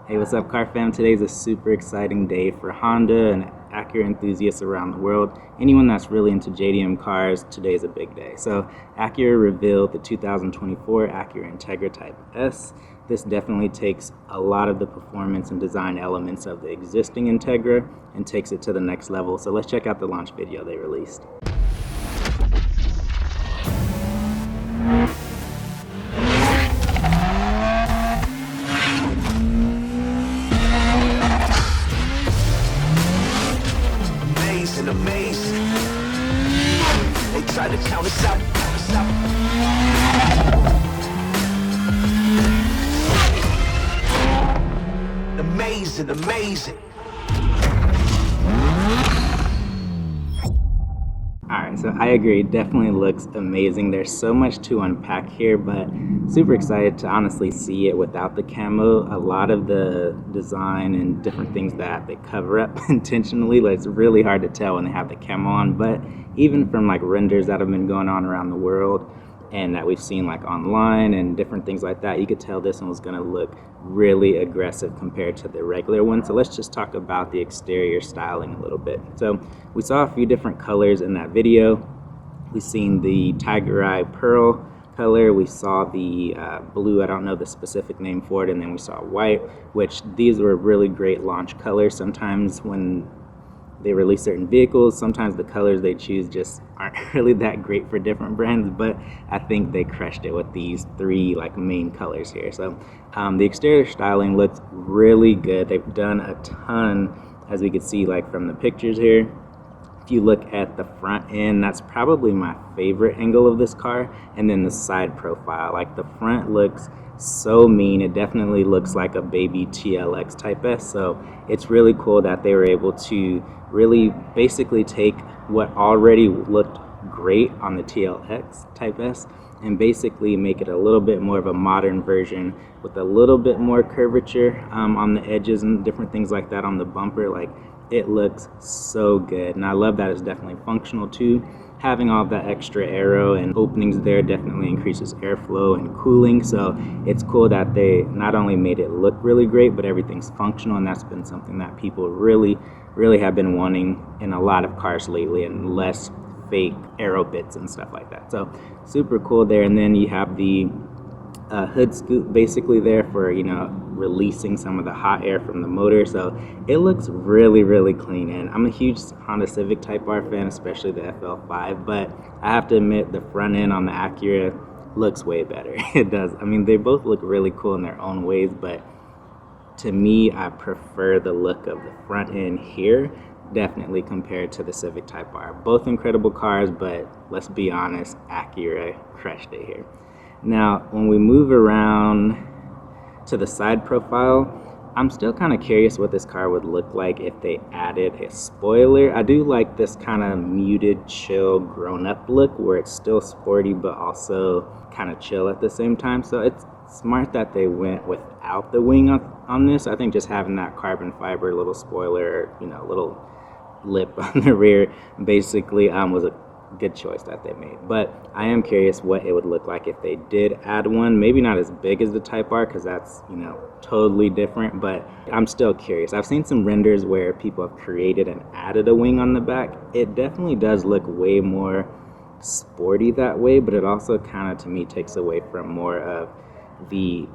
Hey, what's up, car fam? Today's a super exciting day for Honda and Acura enthusiasts around the world. Anyone that's really into JDM cars, today's a big day. So Acura revealed the 2024 Acura Integra Type S. This definitely takes a lot of the performance and design elements of the existing Integra and takes it to the next level. So let's check out the launch video they released. Amazing. They try to count us out. Amazing. Alright, so I agree, it definitely looks amazing. There's so much to unpack here, but super excited to honestly see it without the camo. A lot of the design and different things that they cover up intentionally, like, it's really hard to tell when they have the camo on, but even from like renders that have been going on around the world and that we've seen like online and different things like that, you could tell this one was going to look really aggressive compared to the regular one. So let's just talk about the exterior styling a little bit. So we saw a few different colors in that video. We've seen the tiger eye pearl color, we saw the blue, I don't know the specific name for it, and then we saw white, which these were really great launch colors. Sometimes when they release certain vehicles, sometimes the colors they choose just aren't really that great for different brands, but I think they crushed it with these three like main colors here. So the exterior styling looks really good. They've done a ton, as we could see like from the pictures here. If you look at the front end, that's probably my favorite angle of this car, and then the side profile, like the front looks so mean. It definitely looks like a baby TLX Type S, so it's really cool that they were able to really basically take what already looked great on the TLX Type S and basically make it a little bit more of a modern version with a little bit more curvature on the edges and different things like that on the bumper. Like, it looks so good, and I love that it's definitely functional too. Having all that extra aero and openings there definitely increases airflow and cooling, so it's cool that they not only made it look really great, but everything's functional, and that's been something that people really have been wanting in a lot of cars lately, and less fake aero bits and stuff like that. So super cool there. And then you have the hood scoop basically there for, you know, releasing some of the hot air from the motor. So it looks really clean, and I'm a huge Honda Civic Type R fan, especially the FL5, but I have to admit the front end on the Acura looks way better. It does. I mean, they both look really cool in their own ways, but to me, I prefer the look of the front end here, definitely compared to the Civic Type R. Both incredible cars, but let's be honest, Acura crushed it here. Now, when we move around to the side profile, I'm still kind of curious what this car would look like if they added a spoiler. I do like this kind of muted, chill, grown-up look where it's still sporty but also kind of chill at the same time. So it's smart that they went without the wing on this. I think just having that carbon fiber little spoiler, you know, little lip on the rear basically was a good choice that they made. But I am curious what it would look like if they did add one. Maybe not as big as the Type R, because that's, you know, totally different, but I'm still curious. I've seen some renders where people have created and added a wing on the back. It definitely does look way more sporty that way, but it also kind of, to me, takes away from more of the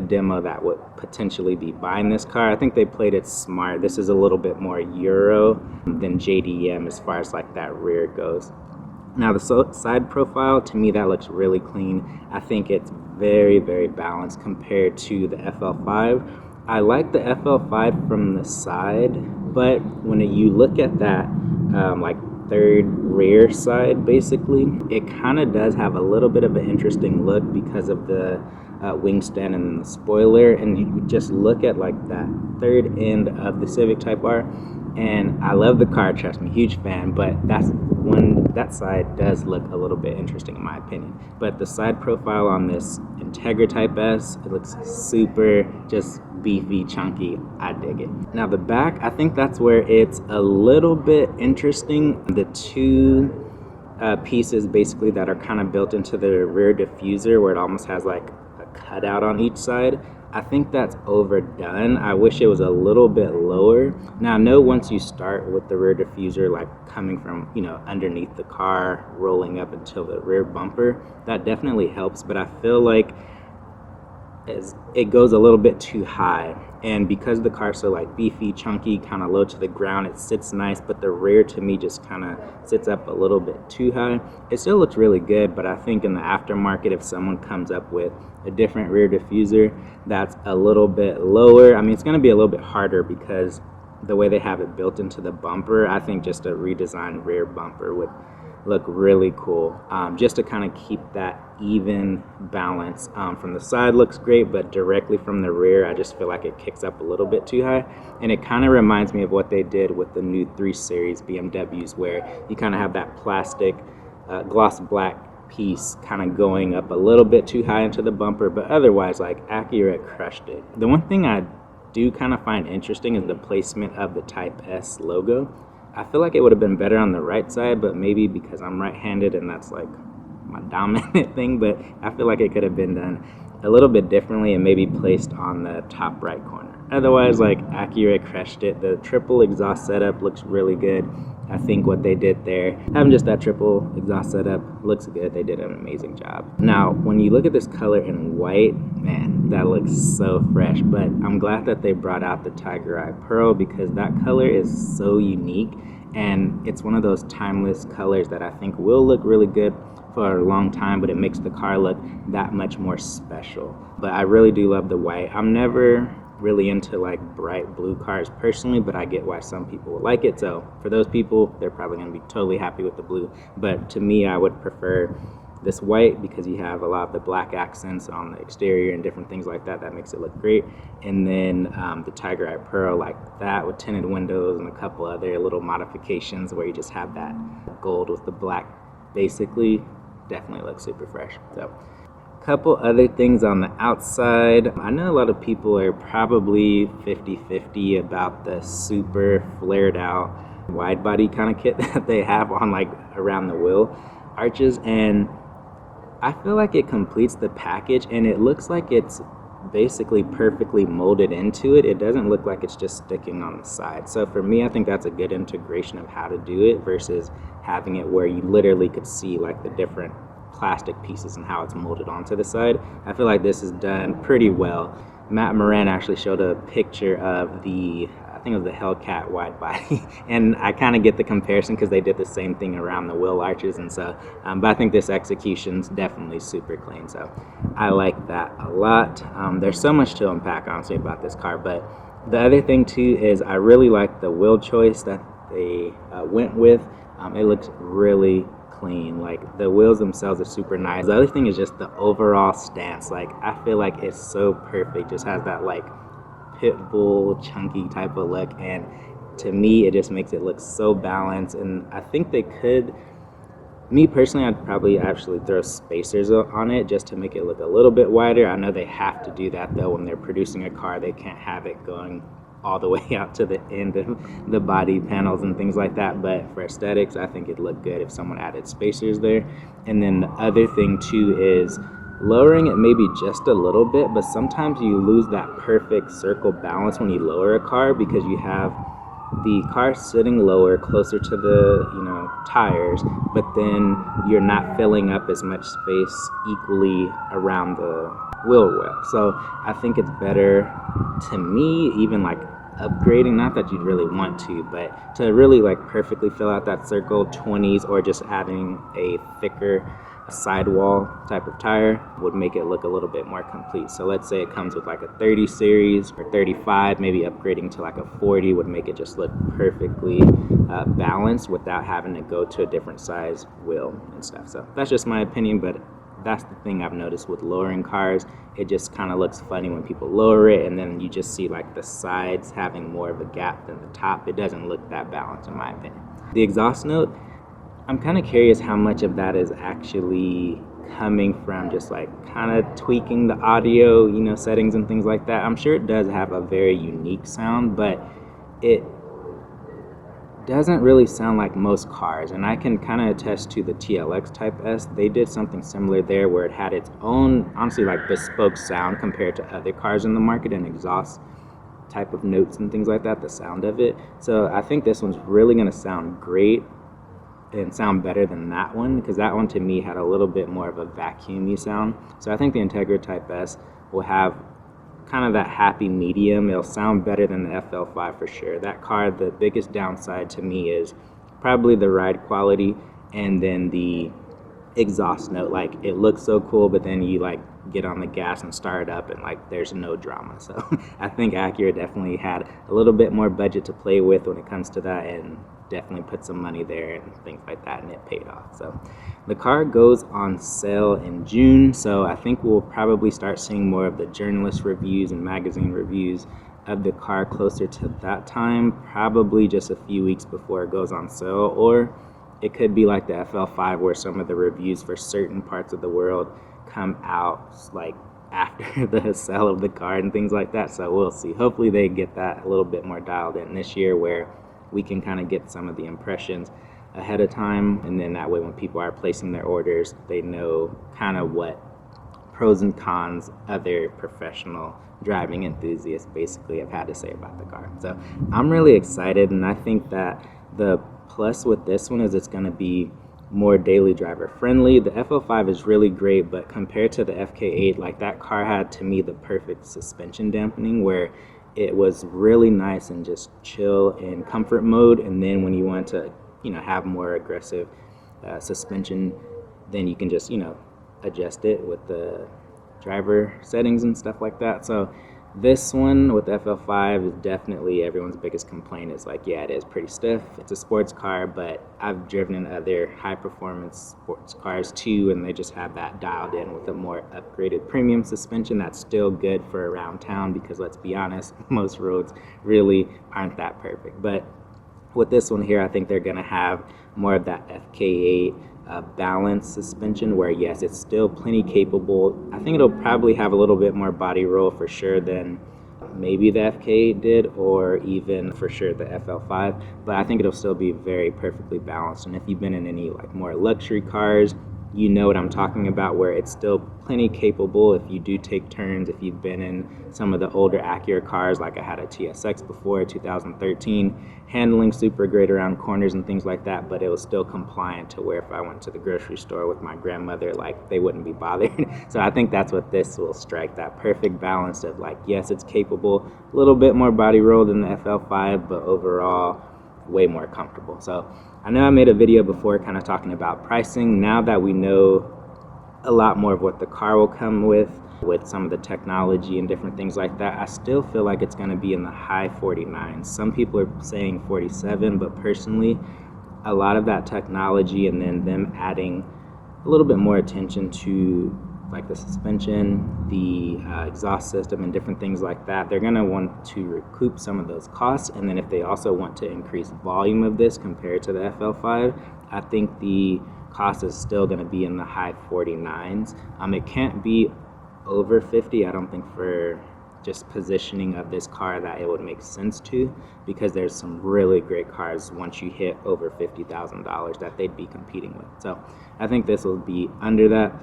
demo that would potentially be buying this car. I think they played it smart. This is a little bit more Euro than JDM as far as like that rear goes. Now the side profile, to me, that looks really clean. I think it's very balanced compared to the FL5. I like the FL5 from the side, but when you look at that like third rear side, basically, it kind of does have a little bit of an interesting look because of the wing stand and the spoiler. And you just look at like that third end of the Civic Type R, and I love the car, trust me, huge fan, but that side does look a little bit interesting in my opinion. But the side profile on this Integra Type S, it looks super just beefy, chunky. I dig it. Now the back, I think that's where it's a little bit interesting. The two pieces basically that are kind of built into the rear diffuser, where it almost has like a cutout on each side. I think that's overdone. I wish it was a little bit lower. Now I know once you start with the rear diffuser, like coming from, you know, underneath the car, rolling up until the rear bumper, that definitely helps, but I feel like it goes a little bit too high, and because the car's so like beefy, chunky, kind of low to the ground, it sits nice, but the rear to me just kind of sits up a little bit too high. It still looks really good, but I think in the aftermarket, if someone comes up with a different rear diffuser that's a little bit lower, I mean, it's going to be a little bit harder because the way they have it built into the bumper, I think just a redesigned rear bumper would look really cool, just to kind of keep that even balance. From the side looks great, but directly from the rear, I just feel like it kicks up a little bit too high, and it kind of reminds me of what they did with the new 3 Series BMWs, where you kind of have that plastic gloss black piece kind of going up a little bit too high into the bumper, but otherwise, like, Acura crushed it. The one thing I do kind of find interesting is the placement of the Type S logo. I feel like it would have been better on the right side, but maybe because I'm right-handed and that's like my dominant thing, but I feel like it could have been done a little bit differently and maybe placed on the top right corner. Otherwise, like, Acura crushed it. The triple exhaust setup looks really good. I think what they did there, having just that triple exhaust setup, looks good. They did an amazing job. Now, when you look at this color in white, man, that looks so fresh. But I'm glad that they brought out the Tiger Eye Pearl, because that color is so unique, and it's one of those timeless colors that I think will look really good for a long time, but it makes the car look that much more special. But I really do love the white. I'm never really into like bright blue cars personally, but I get why some people would like it. So for those people, they're probably going to be totally happy with the blue. But to me, I would prefer this white because you have a lot of the black accents on the exterior and different things like that. That makes it look great. And then the Tiger Eye Pearl, like that, with tinted windows and a couple other little modifications where you just have that gold with the black, basically, definitely looks super fresh. So couple other things on the outside. I know a lot of people are probably 50-50 about the super flared out wide body kind of kit that they have on, like, around the wheel arches, and I feel like it completes the package, and it looks like it's basically perfectly molded into it. It doesn't look like it's just sticking on the side. So for me, I think that's a good integration of how to do it versus having it where you literally could see like the different plastic pieces and how it's molded onto the side. I feel like this is done pretty well. Matt Moran actually showed a picture of the, I think it was the Hellcat wide body, and I kind of get the comparison because they did the same thing around the wheel arches, and so, but I think this execution's definitely super clean, so I like that a lot. There's so much to unpack, honestly, about this car, but the other thing too is I really like the wheel choice that they went with. It looks really clean. Like, the wheels themselves are super nice. The other thing is just the overall stance. Like, I feel like it's so perfect. Just has that like pit bull chunky type of look, and to me it just makes it look so balanced. And I think they could, me personally, I'd probably actually throw spacers on it just to make it look a little bit wider. I know they have to do that though when they're producing a car. They can't have it going all the way out to the end of the body panels and things like that, but for aesthetics, I think it'd look good if someone added spacers there. And then the other thing too is lowering it maybe just a little bit, but sometimes you lose that perfect circle balance when you lower a car because you have the car sitting lower, closer to the, you know, tires, but then you're not filling up as much space equally around the wheel well. So I think it's better, to me, even like upgrading, not that you'd really want to, but to really like perfectly fill out that circle, 20s, or just adding a thicker sidewall type of tire would make it look a little bit more complete. So let's say it comes with like a 30 series or 35, maybe upgrading to like a 40 would make it just look perfectly balanced without having to go to a different size wheel and stuff. So that's just my opinion, but that's the thing I've noticed with lowering cars. It just kind of looks funny when people lower it and then you just see like the sides having more of a gap than the top. It doesn't look that balanced in my opinion. The exhaust note, I'm kind of curious how much of that is actually coming from just like kind of tweaking the audio, you know, settings and things like that. I'm sure it does have a very unique sound, but doesn't really sound like most cars, and I can kind of attest to the TLX Type S. They did something similar there where it had its own, honestly, like bespoke sound compared to other cars in the market and exhaust type of notes and things like that, the sound of it. So I think this one's really going to sound great and sound better than that one, because that one to me had a little bit more of a vacuumy sound. So I think the Integra Type S will have kind of that happy medium. It'll sound better than the FL5 for sure. That car, the biggest downside to me is probably the ride quality and then the exhaust note. Like, it looks so cool, but then you like get on the gas and start it up and like there's no drama. So I think Acura definitely had a little bit more budget to play with when it comes to that, and definitely put some money there and things like that, and it paid off. So the car goes on sale in June, so I think we'll probably start seeing more of the journalist reviews and magazine reviews of the car closer to that time, probably just a few weeks before it goes on sale. Or it could be like the FL5 where some of the reviews for certain parts of the world come out like after the sale of the car and things like that. So we'll see. Hopefully they get that a little bit more dialed in this year, where we can kind of get some of the impressions ahead of time, and then that way when people are placing their orders, they know kind of what pros and cons other professional driving enthusiasts basically have had to say about the car. So I'm really excited, and I think that the plus with this one is it's going to be more daily driver friendly. The FL5 is really great, but compared to the FK8, like, that car had to me the perfect suspension dampening, where it was really nice and just chill in comfort mode, and then when you want to, you know, have more aggressive suspension, then you can just, you know, adjust it with the driver settings and stuff like that. So this one with the FL5 is definitely everyone's biggest complaint is like, yeah, it is pretty stiff. It's a sports car, but I've driven in other high performance sports cars too, and they just have that dialed in with a more upgraded premium suspension that's still good for around town, because let's be honest, most roads really aren't that perfect. But with this one here, I think they're gonna have more of that FK8 balanced suspension, where yes, it's still plenty capable. I think it'll probably have a little bit more body roll for sure than maybe the FK did, or even for sure the FL5, but I think it'll still be very perfectly balanced. And if you've been in any like more luxury cars, you know what I'm talking about, where it's still plenty capable if you do take turns. If you've been in some of the older Acura cars, like I had a TSX before, 2013, handling super great around corners and things like that, but it was still compliant to where if I went to the grocery store with my grandmother, like, they wouldn't be bothered. So I think that's what this will strike, that perfect balance of like, yes, it's capable, a little bit more body roll than the FL5, but overall way more comfortable. So I know I made a video before kind of talking about pricing. Now that we know a lot more of what the car will come with some of the technology and different things like that, I still feel like it's going to be in the high 49s. Some people are saying 47, but personally, a lot of that technology and then them adding a little bit more attention to like the suspension, the exhaust system, and different things like that, they're going to want to recoup some of those costs. And then if they also want to increase volume of this compared to the FL5, I think the cost is still going to be in the high 49s. It can't be over 50, I don't think, for just positioning of this car that it would make sense to, because there's some really great cars once you hit over $50,000 that they'd be competing with. So I think this will be under that,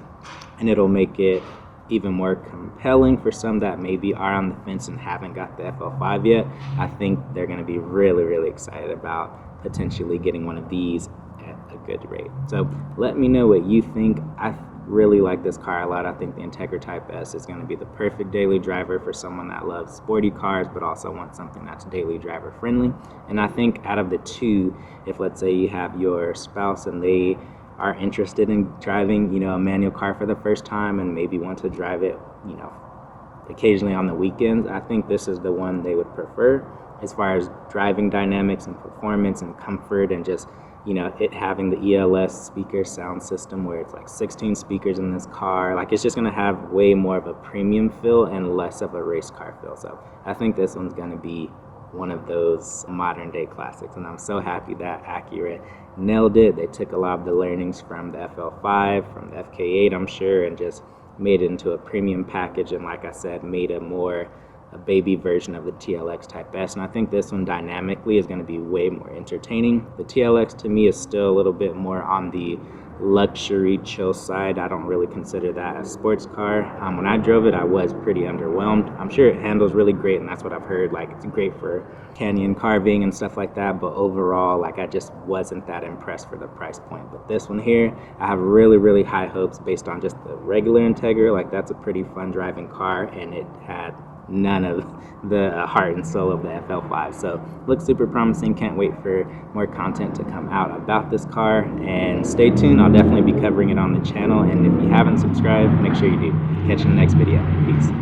and it'll make it even more compelling for some that maybe are on the fence and haven't got the FL5 yet. I think they're going to be really, really excited about potentially getting one of these at a good rate. So let me know what you think. I really like this car a lot. I think the Integra Type S is going to be the perfect daily driver for someone that loves sporty cars but also wants something that's daily driver friendly. And I think out of the two, if let's say you have your spouse and they are interested in driving, you know, a manual car for the first time and maybe want to drive it, you know, occasionally on the weekends, I think this is the one they would prefer as far as driving dynamics and performance and comfort, and just, you know, it having the ELS speaker sound system where it's like 16 speakers in this car. Like, it's just going to have way more of a premium feel and less of a race car feel. So I think this one's going to be one of those modern day classics, and I'm so happy that Acura nailed it. They took a lot of the learnings from the FL5, from the FK8, I'm sure, and just made it into a premium package, and like I said, made a more a baby version of the TLX Type S, and I think this one dynamically is going to be way more entertaining. The TLX to me is still a little bit more on the luxury chill side. I don't really consider that a sports car. When I drove it, I was pretty underwhelmed. I'm sure it handles really great, and that's what I've heard, like it's great for canyon carving and stuff like that, but overall, like I just wasn't that impressed for the price point. But this one here, I have really high hopes based on just the regular Integra. Like that's a pretty fun driving car, and it had none of the heart and soul of the FL5. So looks super promising. Can't wait for more content to come out about this car, and stay tuned. I'll definitely be covering it on the channel, and if you haven't subscribed, make sure you do. Catch you in the next video. Peace.